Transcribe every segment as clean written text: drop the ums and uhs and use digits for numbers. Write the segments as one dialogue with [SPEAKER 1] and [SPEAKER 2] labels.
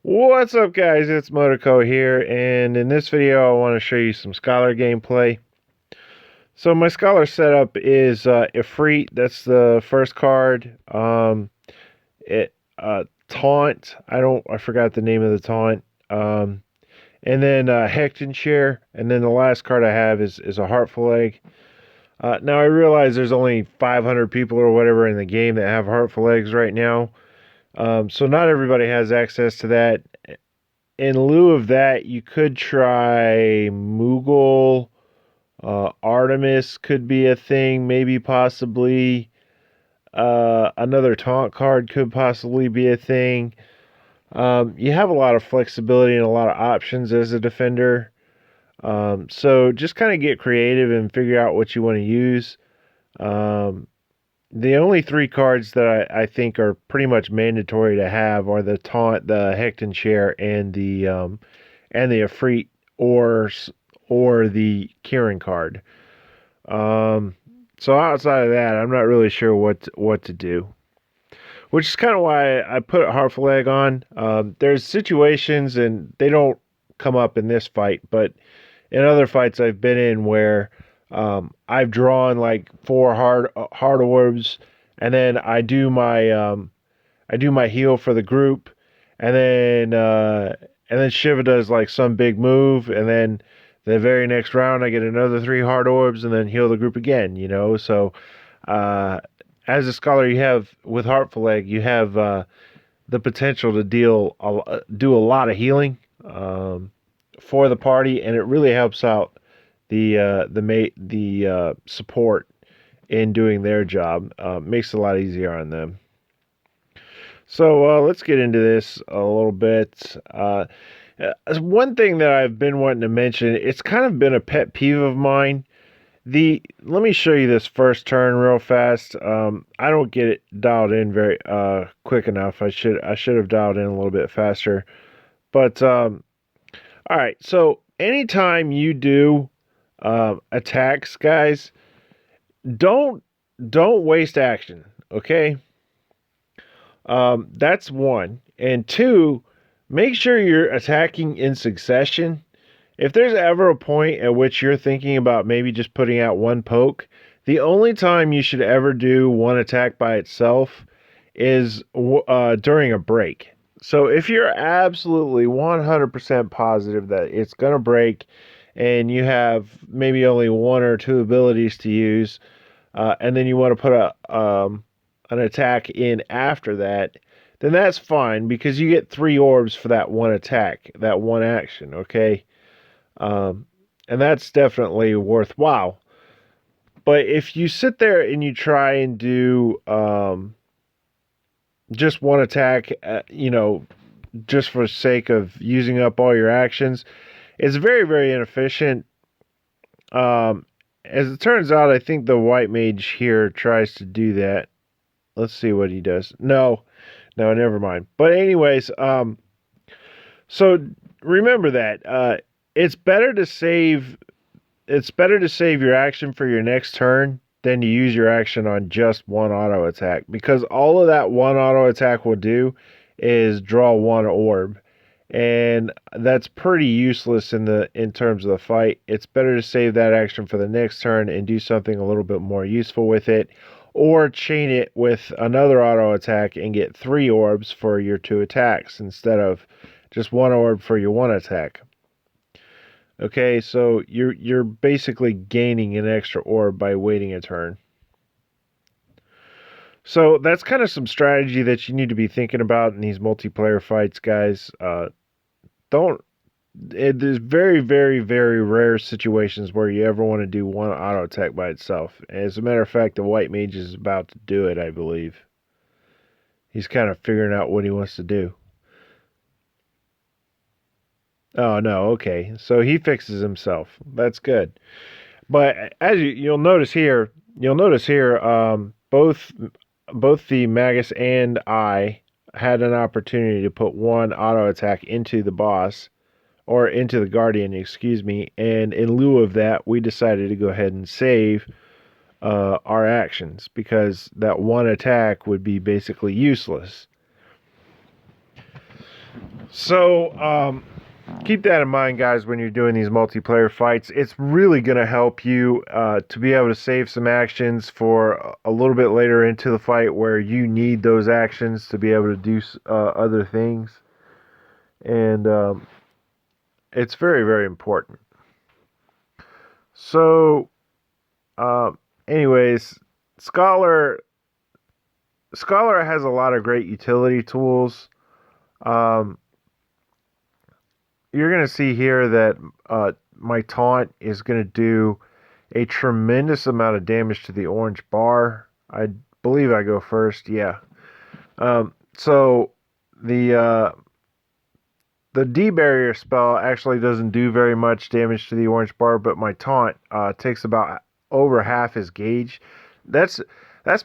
[SPEAKER 1] What's up, guys? It's Motoco here, and in this video I want to show you some Scholar gameplay. So my Scholar setup is Ifrit. That's the first card. It Taunt. I forgot the name of the taunt. And then Hecton Chair, and then the last card I have is a Heartful Egg. Now I realize there's only 500 people or whatever in the game that have Heartful Eggs right now. So not everybody has access to that. In lieu of that, you could try Moogle. Artemis could be a thing, maybe possibly. Another taunt card could possibly be a thing. You have a lot of flexibility and a lot of options as a defender. So just kind of get creative and figure out what you want to use. The only three cards that I think are pretty much mandatory to have are the Taunt, the Hecton Chair, and the Ifrit or the Kieran card. So outside of that, I'm not really sure what to do. Which is kind of why I put Heartful Egg on. There's situations, and they don't come up in this fight, but in other fights I've been in where I've drawn like four hard orbs, and then I do my heal for the group, and then Shiva does like some big move, and then the very next round I get another three hard orbs, and then heal the group again. So uh, as a scholar, you have with Heartful Egg, you have the potential to do a lot of healing for the party, and it really helps out the support in doing their job. Makes it a lot easier on them. So let's get into this a little bit. One thing that I've been wanting to mention, it's kind of been a pet peeve of mine. Let me show you this first turn real fast. I don't get it dialed in very quick enough. I should have dialed in a little bit faster. But all right. So anytime you do attacks, guys, don't waste action. Okay. That's one. And two, make sure you're attacking in succession. If there's ever a point at which you're thinking about maybe just putting out one poke, the only time you should ever do one attack by itself is during a break. So if you're absolutely 100% positive that it's going to break and you have maybe only one or two abilities to use, and then you want to put an attack in after that, then that's fine because you get 3 orbs for that one attack, that one action, okay? And that's definitely worthwhile. But if you sit there and you try and do just one attack, just for the sake of using up all your actions, it's very, very inefficient. As it turns out, I think the white mage here tries to do that. Let's see what he does. No, never mind. But anyways, so remember that it's better to save your action for your next turn than to use your action on just one auto attack, because all of that one auto attack will do is draw one orb, and that's pretty useless in terms of the fight. It's better to save that action for the next turn and do something a little bit more useful with it, or chain it with another auto attack and get 3 orbs for your 2 attacks instead of just 1 orb for your 1 attack. Okay, so you're basically gaining an extra orb by waiting a turn. So that's kind of some strategy that you need to be thinking about in these multiplayer fights, guys. There's very, very, very rare situations where you ever want to do one auto attack by itself. As a matter of fact, the white mage is about to do it, I believe. He's kind of figuring out what he wants to do. Oh, no, okay. So he fixes himself. That's good. But as you'll notice here, both the Magus and I had an opportunity to put one auto attack into the boss, or into the Guardian, excuse me, and in lieu of that, we decided to go ahead and save our actions, because that one attack would be basically useless. So keep that in mind, guys, when you're doing these multiplayer fights. It's really going to help you to be able to save some actions for a little bit later into the fight where you need those actions to be able to do other things. And it's very, very important. So, anyways, Scholar has a lot of great utility tools. Um, you're going to see here that my taunt is going to do a tremendous amount of damage to the orange bar. I believe I go first. Yeah. So the D barrier spell actually doesn't do very much damage to the orange bar, but my taunt takes about over half his gauge. That's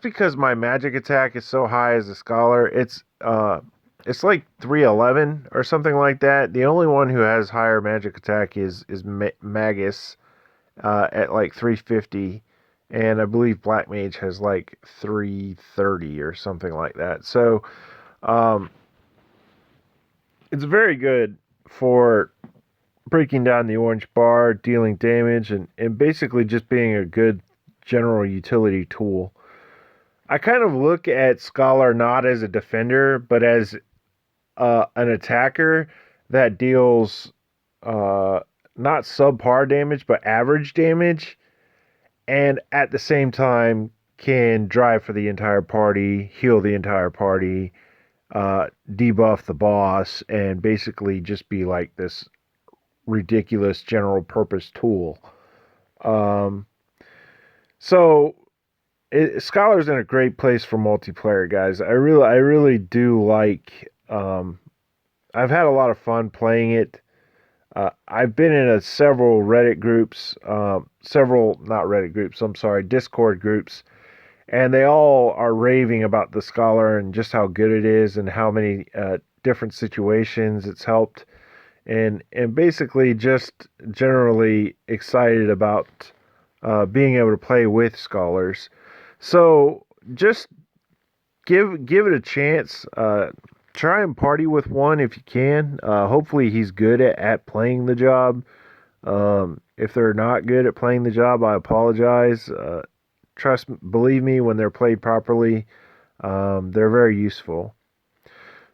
[SPEAKER 1] because my magic attack is so high as a scholar. It's like 311 or something like that. The only one who has higher magic attack is Magus at like 350, and I believe Black Mage has like 330 or something like that. So um, it's very good for breaking down the orange bar, dealing damage, and basically just being a good general utility tool. I kind of look at Scholar not as a defender, but as an attacker that deals not subpar damage, but average damage, and at the same time can drive for the entire party, heal the entire party, debuff the boss, and basically just be like this ridiculous general purpose tool. Um, so Scholar's in a great place for multiplayer, guys. I really do like. I've had a lot of fun playing it. I've been in several Reddit groups, several not Reddit groups. I'm sorry, Discord groups, and they all are raving about the Scholar and just how good it is and how many different situations it's helped, and basically just generally excited about being able to play with Scholars. So just give it a chance. Try and party with one if you can. Hopefully he's good at playing the job. If they're not good at playing the job, I apologize. Believe me, when they're played properly, they're very useful.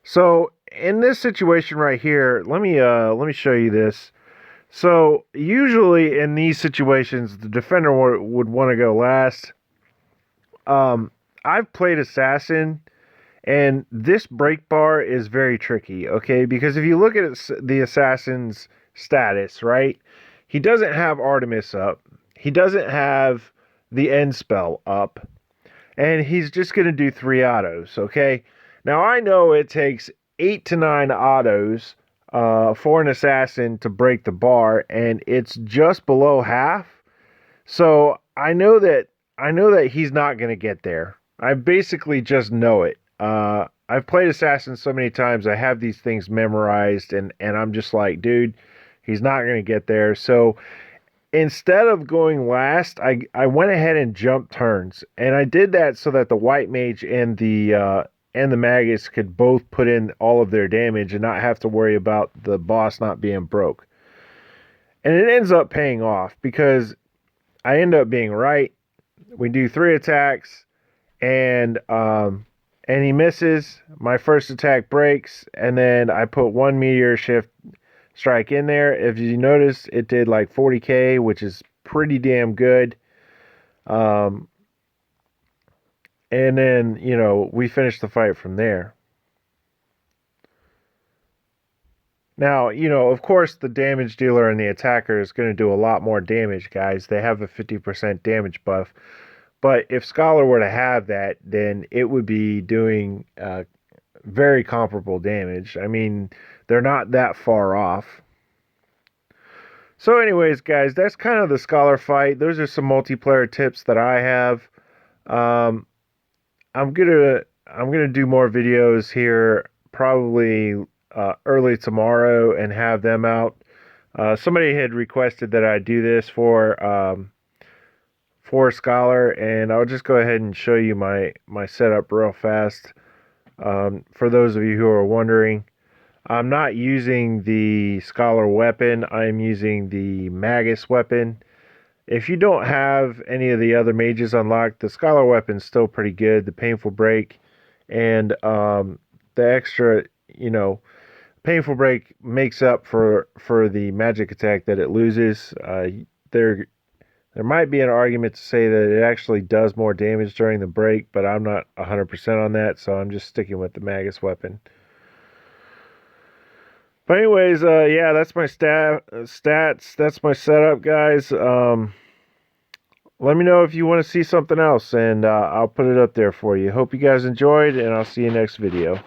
[SPEAKER 1] So in this situation right here, let me show you this. So usually in these situations, the defender would want to go last. I've played assassin, and this break bar is very tricky. Okay, because if you look at the assassin's status, right, he doesn't have Artemis up. He doesn't have the end spell up, and he's just going to do 3 autos, okay? Now, I know it takes 8 to 9 autos for an assassin to break the bar, and it's just below half. So I know that he's not going to get there. I basically just know it. I've played Assassin so many times, I have these things memorized, and I'm just like, dude, he's not going to get there. So instead of going last, I went ahead and jumped turns, and I did that so that the White Mage and the Magus could both put in all of their damage and not have to worry about the boss not being broke. And it ends up paying off because I end up being right. We do 3 attacks, and he misses. My first attack breaks, and then I put 1 meteor shift strike in there. If you notice, it did like 40k, which is pretty damn good. And then, we finished the fight from there. Now, of course, the damage dealer and the attacker is going to do a lot more damage, guys. They have a 50% damage buff. But if Scholar were to have that, then it would be doing very comparable damage. I mean, they're not that far off. So anyways, guys, that's kind of the Scholar fight. Those are some multiplayer tips that I have. I'm gonna do more videos here probably early tomorrow and have them out. Somebody had requested that I do this for Scholar, and I'll just go ahead and show you my setup real fast. For those of you who are wondering, I'm not using the Scholar weapon. I'm using the Magus weapon. If you don't have any of the other mages unlocked, the Scholar weapon's still pretty good. The Painful Break and the extra, Painful Break makes up for the magic attack that it loses. There there might be an argument to say that it actually does more damage during the break, but I'm not 100% on that, so I'm just sticking with the Magus weapon. But anyways, yeah, that's my stats. That's my setup, guys. Let me know if you want to see something else, and I'll put it up there for you. Hope you guys enjoyed, and I'll see you next video.